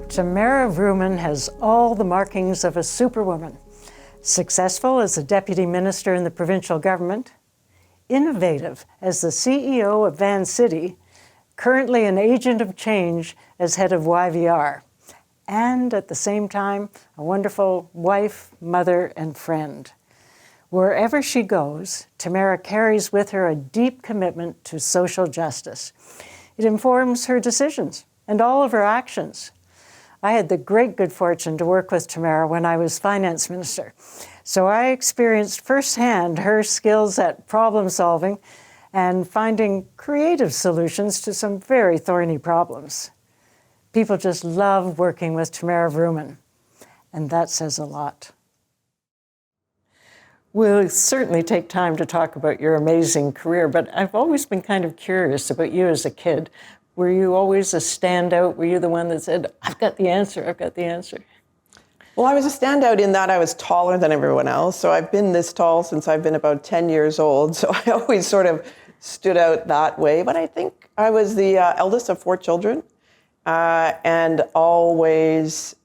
Tamara Vrooman has all the markings of a superwoman. Successful as a deputy minister in the provincial government, innovative as the CEO of Vancity, currently an agent of change as head of YVR, and at the same time, a wonderful wife, mother, and friend. Wherever she goes, Tamara carries with her a deep commitment to social justice. It informs her decisions and all of her actions. I had the great good fortune to work with Tamara when I was finance minister. So I experienced firsthand her skills at problem solving and finding creative solutions to some very thorny problems. People just love working with Tamara Vrooman, and that says a lot. We'll certainly take time to talk about your amazing career, but I've always been kind of curious about you as a kid. Were you always a standout? Were you the one that said, I've got the answer, I've got the answer? Well, I was a standout in that I was taller than everyone else. So I've been this tall since I've been about 10 years old. So I always sort of stood out that way. But I think I was the eldest of 4 children and always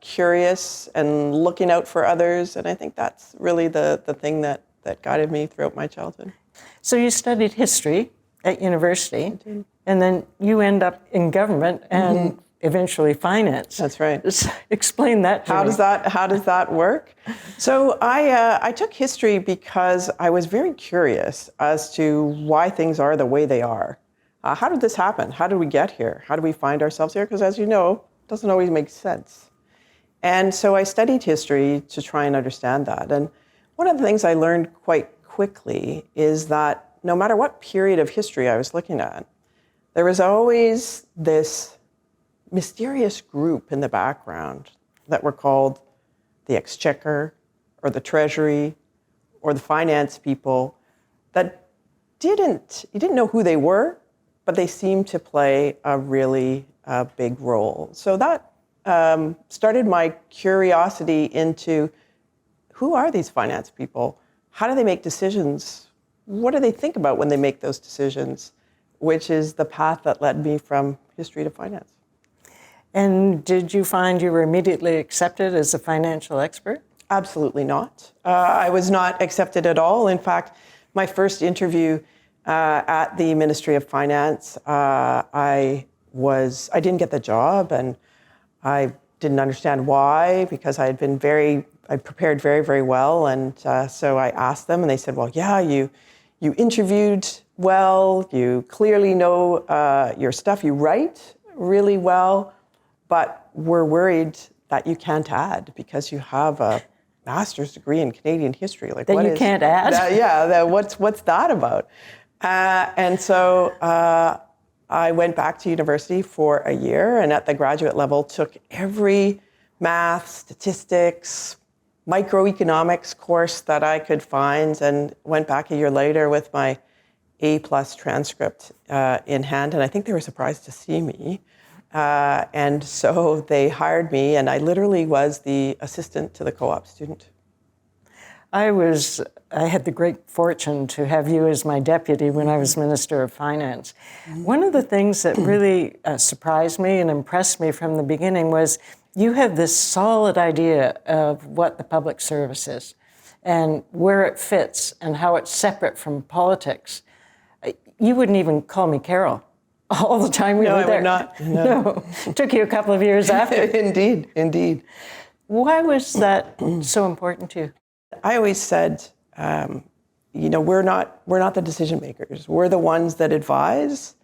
curious and looking out for others. And I think that's really the thing that guided me throughout my childhood. So you studied history at university, and then you end up in government and eventually finance. That's right. Just explain that to me. How does that work? So I took history because I was very curious as to why things are the way they are. How did this happen? How did we get here? How do we find ourselves here? Because as you know, it doesn't always make sense. And so I studied history to try and understand that. And one of the things I learned quite quickly is that no matter what period of history I was looking at, there was always this mysterious group in the background that were called the Exchequer or the Treasury or the finance people that you didn't know who they were, but they seemed to play a really big role. So that started my curiosity into who are these finance people? How do they make decisions? What do they think about when they make those decisions? Which is the path that led me from history to finance. And did you find you were immediately accepted as a financial expert? Absolutely not. I was not accepted at all. In fact, my first interview at the Ministry of Finance, I didn't get the job, and I didn't understand why, because I prepared very, very well. And so I asked them, and they said, well, yeah, you interviewed well, you clearly know your stuff, you write really well, but we're worried that you can't add because you have a master's degree in Canadian history. Like, that you can't add? What's that about? And so I went back to university for a year, and at the graduate level took every math, statistics, microeconomics course that I could find, and went back a year later with my A+ transcript in hand. And I think they were surprised to see me. And so they hired me, and I literally was the assistant to the co-op student. I had the great fortune to have you as my deputy when I was Minister of Finance. One of the things that really surprised me and impressed me from the beginning was you have this solid idea of what the public service is and where it fits and how it's separate from politics. You wouldn't even call me Carol all the time we were there. No, I would not. No. It took you a couple of years after. Indeed. Why was that so important to you? I always said, we're not the decision makers. We're the ones that advise.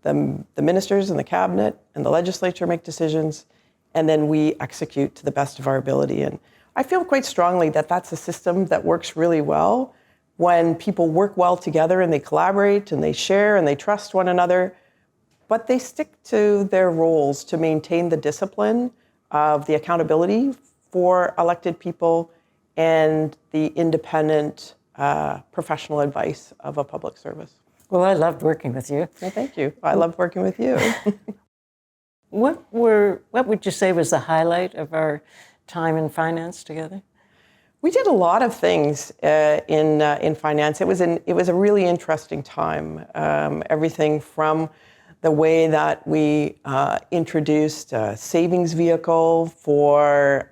The ministers and the cabinet and the legislature make decisions, and then we execute to the best of our ability. And I feel quite strongly that that's a system that works really well when people work well together and they collaborate and they share and they trust one another, but they stick to their roles to maintain the discipline of the accountability for elected people and the independent professional advice of a public service. Well, I loved working with you. Well, thank you. I loved working with you. What would you say was the highlight of our time in finance together? We did a lot of things in finance. It was a really interesting time. Everything from the way that we introduced a savings vehicle for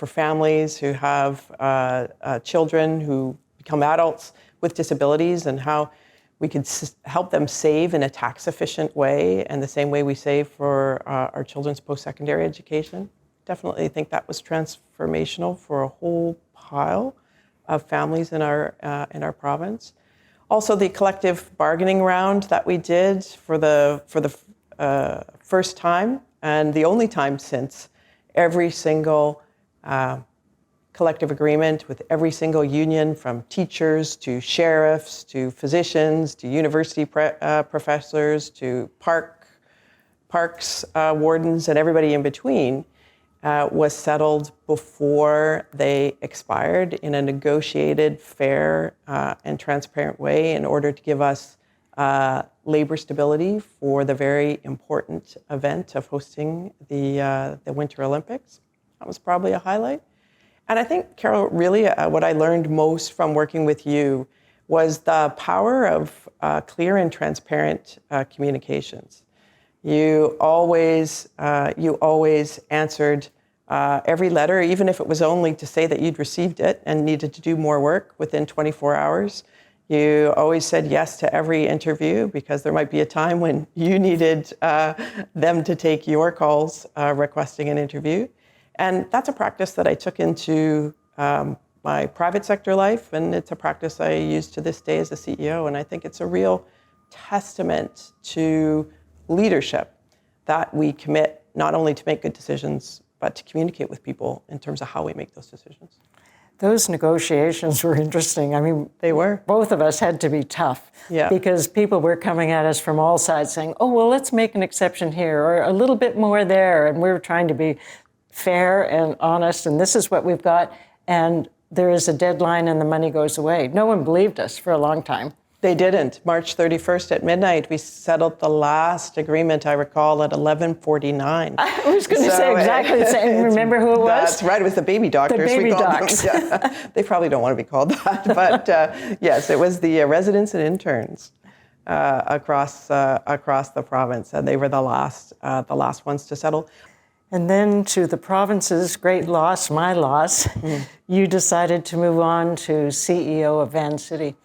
families who have children who become adults with disabilities, and how we could help them save in a tax-efficient way, and the same way we save for our children's post-secondary education. Definitely think that was transformational for a whole pile of families in our province. Also, the collective bargaining round that we did for the first time, and the only time since, every single collective agreement with every single union, from teachers to sheriffs to physicians to university professors to parks wardens and everybody in between, was settled before they expired in a negotiated, fair, and transparent way in order to give us labor stability for the very important event of hosting the Winter Olympics. That was probably a highlight. And I think, Carol, really what I learned most from working with you was the power of clear and transparent communications. You always answered every letter, even if it was only to say that you'd received it and needed to do more work within 24 hours. You always said yes to every interview, because there might be a time when you needed them to take your calls requesting an interview. And that's a practice that I took into my private sector life, and it's a practice I use to this day as a CEO. And I think it's a real testament to leadership that we commit not only to make good decisions, but to communicate with people in terms of how we make those decisions. Those negotiations were interesting. I mean, they were. Both of us had to be tough, because people were coming at us from all sides saying, oh, well, let's make an exception here, or a little bit more there. And we were trying to be fair and honest, and this is what we've got. And there is a deadline and the money goes away. No one believed us for a long time. They didn't. March 31st at midnight, we settled the last agreement, I recall, at 11:49. I was going to say exactly the same. Remember who it was? That's right. It was the baby doctors. The baby docs. Yeah. They probably don't want to be called that. But yes, it was the residents and interns across the province. And they were the last ones to settle. And then, to the province's great loss, my loss, you decided to move on to CEO of Vancity.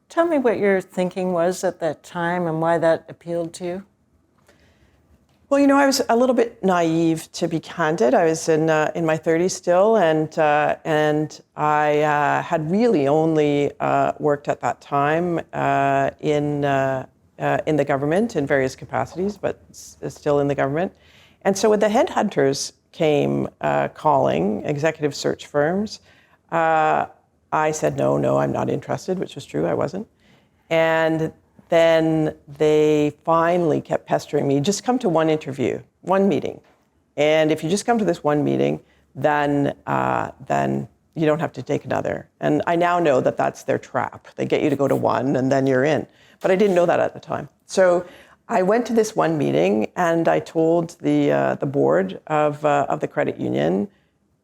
Tell me what your thinking was at that time and why that appealed to you. Well, I was a little bit naive, to be candid. I was in my 30s still, and I had really only worked at that time in the government in various capacities, but still in the government. And so when the headhunters came calling, executive search firms, I said, no, I'm not interested, which was true, I wasn't. And then they finally kept pestering me, just come to one interview, one meeting. And if you just come to this one meeting, then you don't have to take another. And I now know that that's their trap. They get you to go to one and then you're in. But I didn't know that at the time. So I went to this one meeting and I told the board of the credit union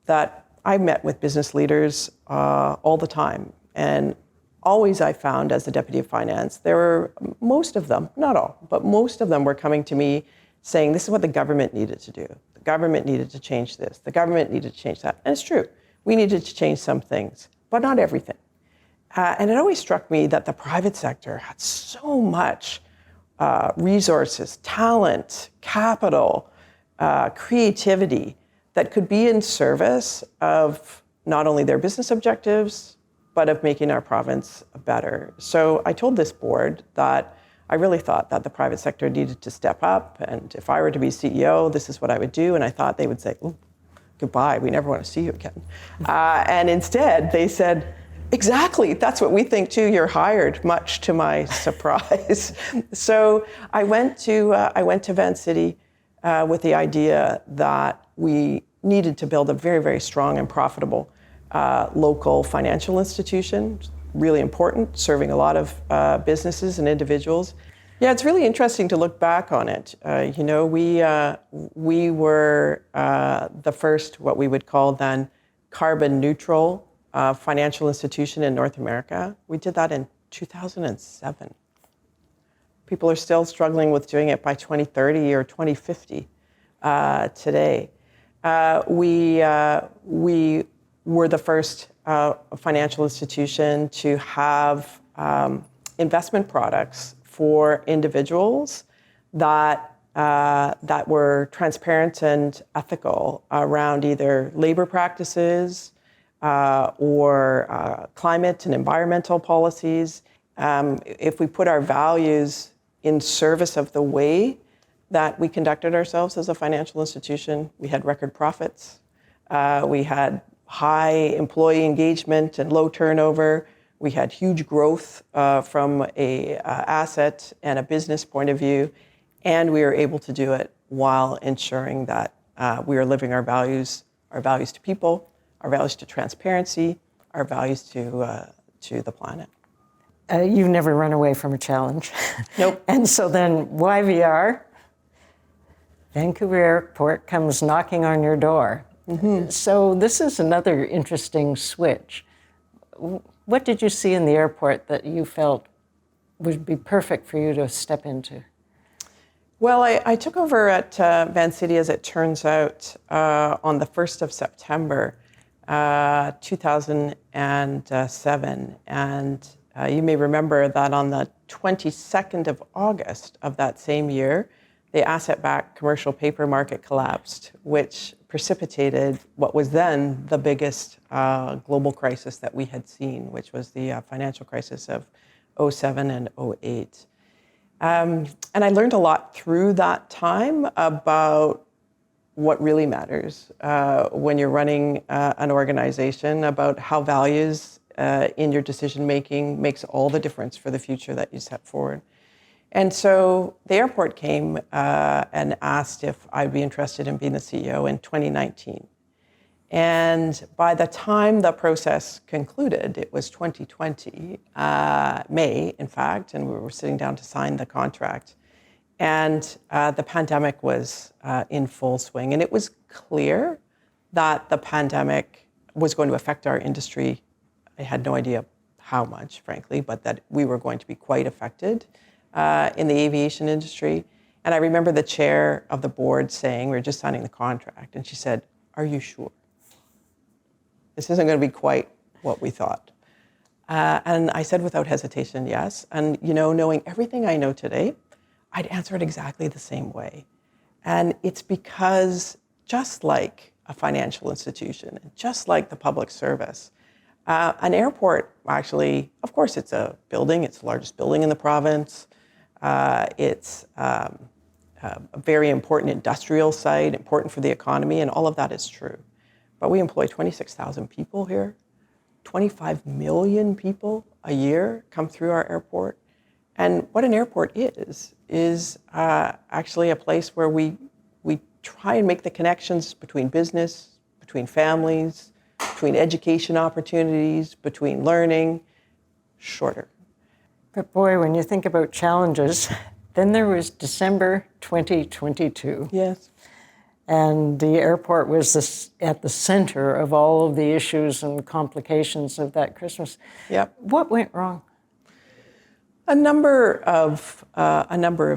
that I met with business leaders all the time. And always I found, as the deputy of finance, there were most of them, not all, but most of them were coming to me saying, this is what the government needed to do. The government needed to change this. The government needed to change that. And it's true. We needed to change some things, but not everything. And it always struck me that the private sector had so much resources, talent, capital, creativity that could be in service of not only their business objectives, but of making our province better. So I told this board that I really thought that the private sector needed to step up, and if I were to be CEO, this is what I would do. And I thought they would say, "Ooh, goodbye, we never want to see you again." And instead, they said, exactly, that's what we think too, you're hired, much to my surprise. So I went to Vancity with the idea that we needed to build a very, very strong and profitable local financial institution really important, serving a lot of businesses and individuals. Yeah, it's really interesting to look back on it. We were the first, what we would call then, carbon neutral financial institution in North America. We did that in 2007. People are still struggling with doing it by 2030 or 2050 today. We were the first financial institution to have investment products for individuals that were transparent and ethical around either labor practices or climate and environmental policies. If we put our values in service of the way that we conducted ourselves as a financial institution, we had record profits. We had high employee engagement and low turnover. We had huge growth from a asset and a business point of view, and we were able to do it while ensuring that we are living our values to people, our values to transparency, our values to the planet. You've never run away from a challenge. Nope. And so then YVR, Vancouver Airport, comes knocking on your door. Mm-hmm. So this is another interesting switch. What did you see in the airport that you felt would be perfect for you to step into? Well, I took over at Vancity, as it turns out, on the 1st of September, 2007. And you may remember that on the 22nd of August of that same year, the asset-backed commercial paper market collapsed, which precipitated what was then the biggest global crisis that we had seen, which was the financial crisis of 2007 and 2008. And I learned a lot through that time about what really matters when you're running an organization, about how values in your decision-making makes all the difference for the future that you set forward. And so the airport came and asked if I'd be interested in being the CEO in 2019. And by the time the process concluded, it was 2020, May, in fact, and we were sitting down to sign the contract. And the pandemic was in full swing. And it was clear that the pandemic was going to affect our industry. I had no idea how much, frankly, but that we were going to be quite affected in the aviation industry. And I remember the chair of the board saying, we were just signing the contract, and she said, "Are you sure? This isn't going to be quite what we thought." And I said without hesitation, yes. And knowing everything I know today, I'd answer it exactly the same way. And it's because just like a financial institution, and just like the public service, an airport, actually, of course, it's a building. It's the largest building in the province. It's a very important industrial site, important for the economy, and all of that is true. But we employ 26,000 people here. 25 million people a year come through our airport. And what an airport is actually a place where we try and make the connections between business, between families, between education opportunities, between learning, shorter. But boy, when you think about challenges, then there was December 2022. Yes. And the airport was at the center of all of the issues and complications of that Christmas. Yep. What went wrong? A number of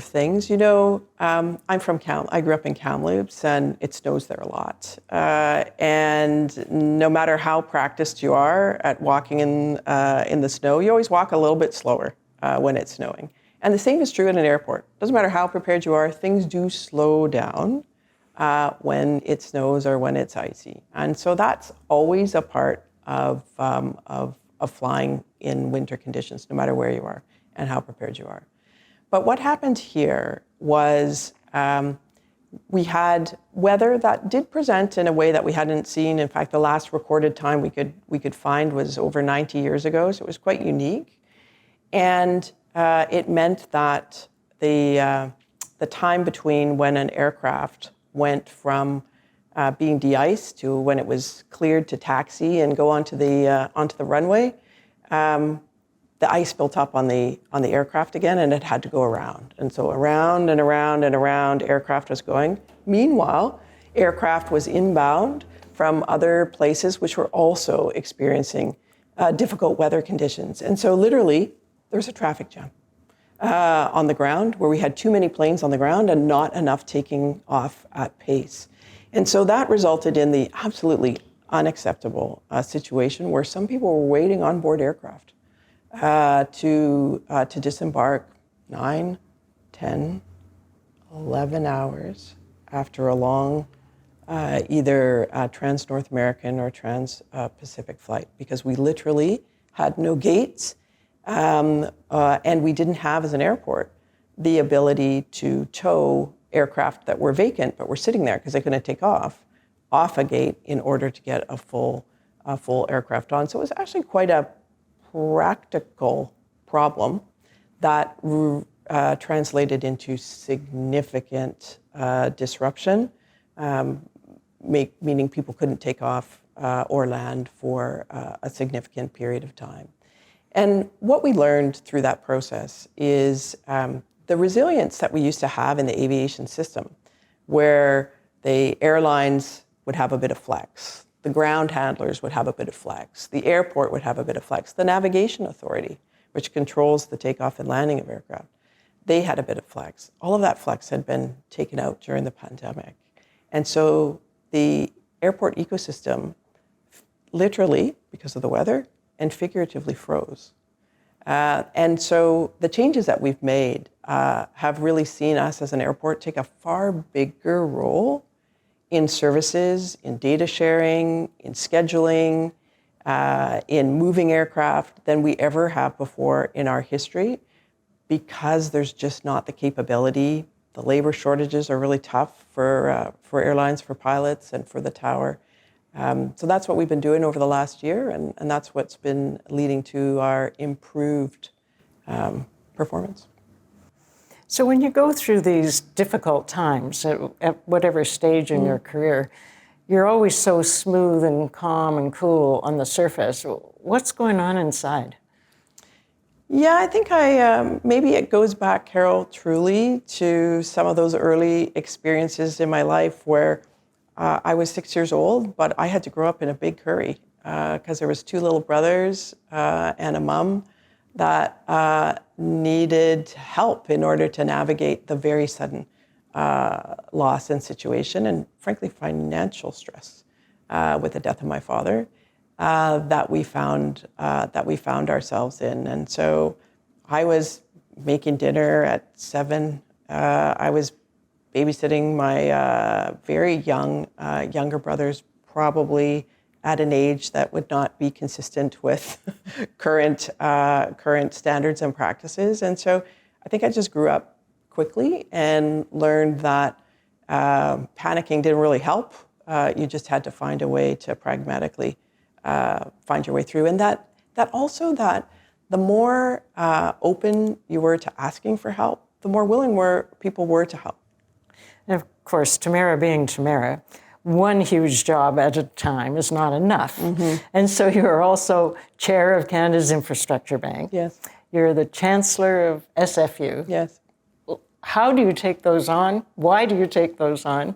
things. I'm from I grew up in Kamloops, and it snows there a lot. And no matter how practiced you are at walking in the snow, you always walk a little bit slower when it's snowing. And the same is true at an airport. Doesn't matter how prepared you are, things do slow down when it snows or when it's icy. And so that's always a part of flying in winter conditions, no matter where you are and how prepared you are. But what happened here was we had weather that did present in a way that we hadn't seen. In fact, the last recorded time we could find was over 90 years ago, so it was quite unique. And it meant that the time between when an aircraft went from being de-iced to when it was cleared to taxi and go onto the runway the ice built up on the aircraft again, and it had to go around. And so around and around and around, aircraft was going. Meanwhile, aircraft was inbound from other places which were also experiencing difficult weather conditions. And so literally, there was a traffic jam on the ground where we had too many planes on the ground and not enough taking off at pace. And so that resulted in the absolutely unacceptable situation where some people were waiting on board aircraft to disembark 9, 10, 11 hours after a long either trans-North American or trans-Pacific flight, because we literally had no gates and we didn't have, as an airport, the ability to tow aircraft that were vacant but were sitting there because they couldn't take off a gate in order to get a full aircraft on. So it was actually quite a practical problem that translated into significant disruption, meaning people couldn't take off or land for a significant period of time. And what we learned through that process is the resilience that we used to have in the aviation system, where the airlines would have a bit of flex, the ground handlers would have a bit of flex, the airport would have a bit of flex, the navigation authority, which controls the takeoff and landing of aircraft, they had a bit of flex. All of that flex had been taken out during the pandemic. And so the airport ecosystem literally, because of the weather, and figuratively froze. And so the changes that we've made have really seen us as an airport take a far bigger role in services, in data sharing, in scheduling, in moving aircraft than we ever have before in our history, because there's just not the capability. The labor shortages are really tough for airlines, for pilots, and for the tower. So that's what we've been doing over the last year, and that's what's been leading to our improved performance. So when you go through these difficult times at whatever stage in your career, you're always so smooth and calm and cool on the surface. What's going on inside? Yeah, I think maybe it goes back, Carol, truly to some of those early experiences in my life where I was 6 years old, but I had to grow up in a big hurry because there was 2 little brothers and a mom that needed help in order to navigate the very sudden loss and situation, and frankly, financial stress with the death of my father that we found ourselves in. And so I was making dinner at 7. I was babysitting my very younger brothers, probably at an age that would not be consistent with current standards and practices. And so I think I just grew up quickly and learned that panicking didn't really help. You just had to find a way to pragmatically find your way through. And that the more open you were to asking for help, the more willing people were to help. And of course, Tamara being Tamara, one huge job at a time is not enough. Mm-hmm. And so you're also chair of Canada's Infrastructure Bank. Yes. You're the chancellor of SFU. Yes. How do you take those on? Why do you take those on?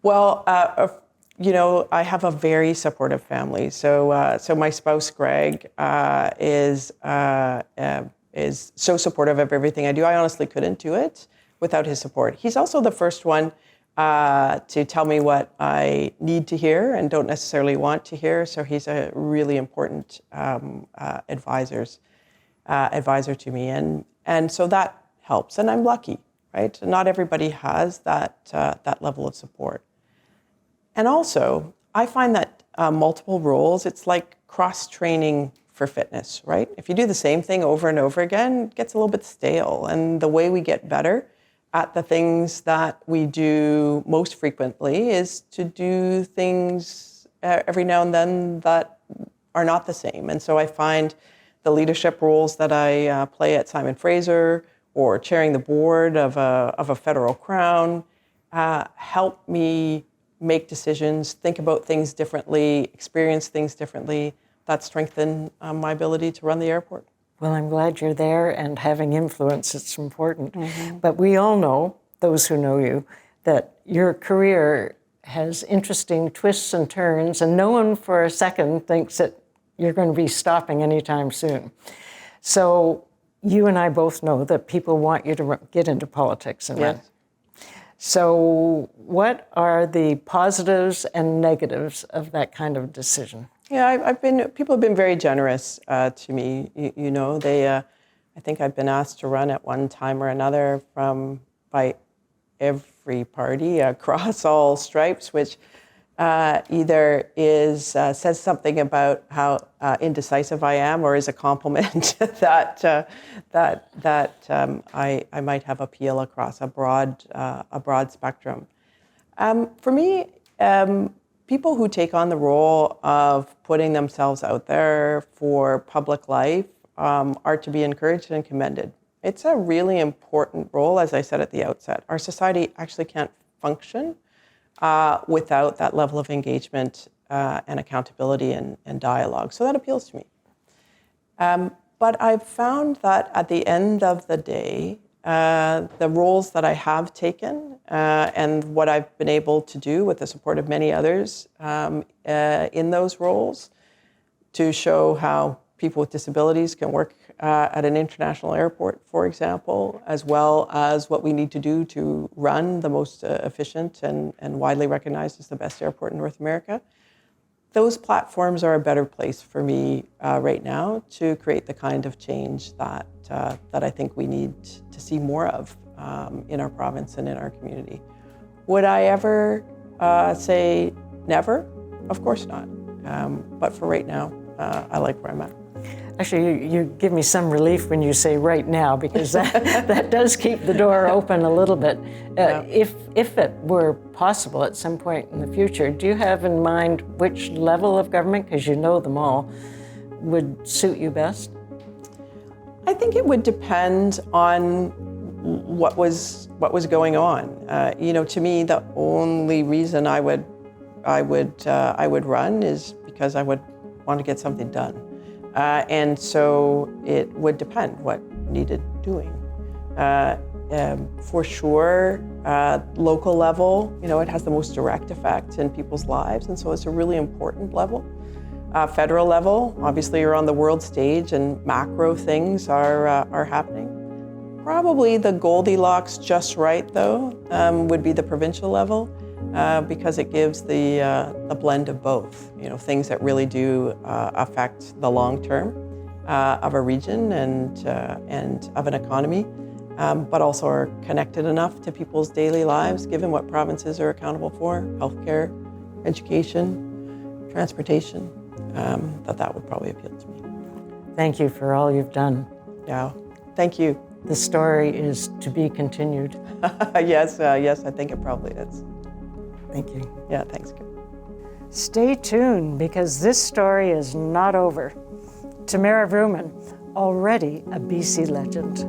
Well, I have a very supportive family. So my spouse, Greg, is so supportive of everything I do. I honestly couldn't do it without his support. He's also the first one to tell me what I need to hear and don't necessarily want to hear. So he's a really important advisor to me, and so that helps. And I'm lucky, right? Not everybody has that level of support. And also, I find that multiple roles, it's like cross-training for fitness, right? If you do the same thing over and over again, it gets a little bit stale. And the way we get better at the things that we do most frequently is to do things every now and then that are not the same. And so I find the leadership roles that I play at Simon Fraser or chairing the board of a federal crown help me make decisions, think about things differently, experience things differently. That strengthen my ability to run the airport. Well, I'm glad you're there, and having influence, it's important. But we all know, those who know you, that your career has interesting twists and turns, and no one for a second thinks that you're going to be stopping anytime soon. So you and I both know that people want you to get into politics and run. Yes. So what are the positives and negatives of that kind of decision? Yeah, people have been very generous to me. You know, I think I've been asked to run at one time or another by every party across all stripes, which either says something about how indecisive I am, or is a compliment that I might have appeal across a broad spectrum. For me, people who take on the role of putting themselves out there for public life are to be encouraged and commended. It's a really important role, as I said at the outset. Our society actually can't function without that level of engagement and accountability and dialogue. So that appeals to me. But I've found that at the end of the day, the roles that I have taken and what I've been able to do with the support of many others in those roles to show how people with disabilities can work at an international airport, for example, as well as what we need to do to run the most efficient and widely recognized as the best airport in North America. Those platforms are a better place for me right now to create the kind of change that I think we need to see more of in our province and in our community. Would I ever say never? Of course not. But for right now, I like where I'm at. Actually, you give me some relief when you say right now, because that does keep the door open a little bit. If it were possible at some point in the future, do you have in mind which level of government, because you know them all, would suit you best? I think it would depend on what was going on. You know, to me, the only reason I would run is because I would want to get something done. And so it would depend what needed doing. For sure, local level, you know, it has the most direct effect in people's lives, and so it's a really important level. Federal level, obviously you're on the world stage and macro things are happening. Probably the Goldilocks just right, though, would be the provincial level, because it gives the blend of both, you know, things that really do affect the long term of a region and of an economy, but also are connected enough to people's daily lives, given what provinces are accountable for: healthcare, education, transportation. That would probably appeal to me. Thank you for all you've done. Yeah, thank you. The story is to be continued. Yes, I think it probably is. Thank you. Yeah, thanks. Stay tuned, because this story is not over. Tamara Vrooman, already a BC legend.